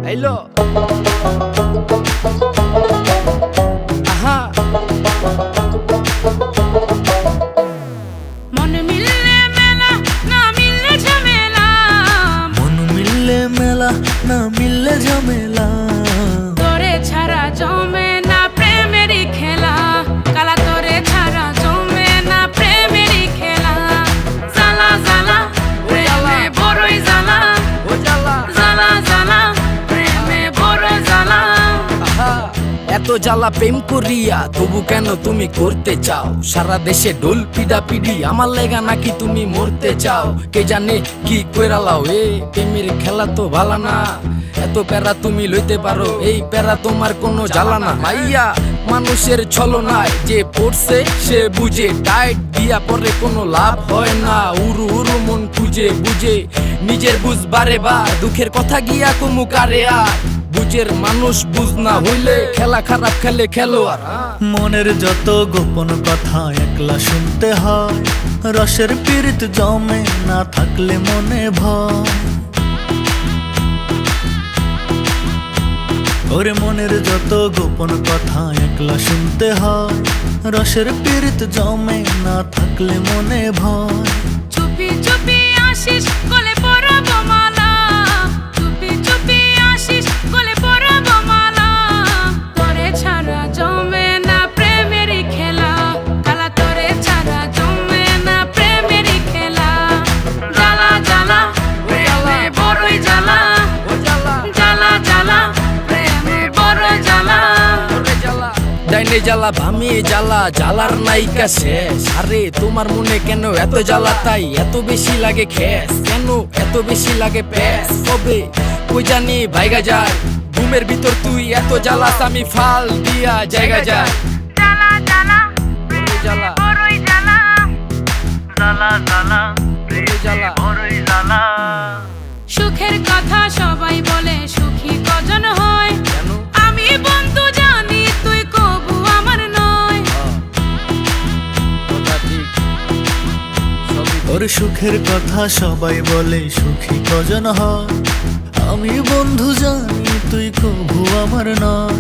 আইলো আহা মন মিললে মেলা না মিললে ঝামেলা, মন মিললে মেলা না মিললে ঝামেলা, তোরে ছাড়া জমে না প্রেমেরই খেলা, কালা তোরে ছাড়া জমে না প্রেমেরই খেলা। জ্বালা জ্বালা প্রেমে বড়ই জ্বালা, ও জ্বালা জ্বালা জ্বালা প্রেমে বড় জ্বালা। আহা এত জ্বালা প্রেম করিয়া তবু কেন তুমি করতে চাও? সারা দেশে ঢোল পিডা পিডি আমার লেগা নাকি তুমি মরতে চাও? কে জানে কি কইরালাও এ প্রেমের খেলা তো ভালা না। এত প্যারা তুমি লইতে পারো, এই প্যারা তোমার কোনো জ্বালা না। মাইয়া মানুষের ছলনায় যে পড়ছে সে বুঝে, টাইট দিয়া পরে কোনো লাভ হয় না। উরু উরু মন খুঁজে বুঝে নিজের বুঝ বারে বার, দুঃখের কথা গিয়া কুমু কারে আর। বুঝের মানুষ বুঝ না হইলে খেলা খারাপ খেলে খেলোয়াড়। মনের যত গোপন কথা একলা শুনতে হয়, রসের পীড়িত জমে না থাকলে মনে ভয়। ওরে মনের যত গোপন কথা একলা শুনতে হয়, রসের পীড়িত জমে না থাকলে মনে ভয়। চুপি চুপি আসিস গলে পরাব মালা, চুপি চুপি আসিস গলে পরাব মালা, তোরে ছাড়া জমে না প্রেমেরই খেলা, কালা তোরে ছাড়া জমে না প্রেমেরই খেলা। জ্বালা জ্বালা প্রেমে বড়ই জ্বালা, ও জ্বালা জ্বালা জ্বালা প্রেমে বড় জ্বালা। ডাইনে জ্বালা ভামে জ্বালা, জ্বালার নাইকা শেষ। আরে তোমার মনে কেন এত জ্বালা, তাই এত বেশি লাগে খেস? কেন এত বেশি লাগে প্যাস? কবে কই জানি ভাইগা যায় ঘুমের ভিতর তুই এত জ্বালাস, আমি ফাল দিয়া জায়গা যায়। জ্বালা জ্বালা বড়ই জ্বালা বড়ই জ্বালা, জ্বালা জ্বালা বড়ই জ্বালা বড়ই জ্বালা। সুখের কথা সবাই বলে সুখী কজন হয়, কেন আমি বন্ধু জানি তুই কবু আমার নয়। কথা ঠিক সবই ওর সুখের কথা সবাই বলে সুখী কজন হয়, আমি বন্ধু জানি তুই কভু আমার নয়।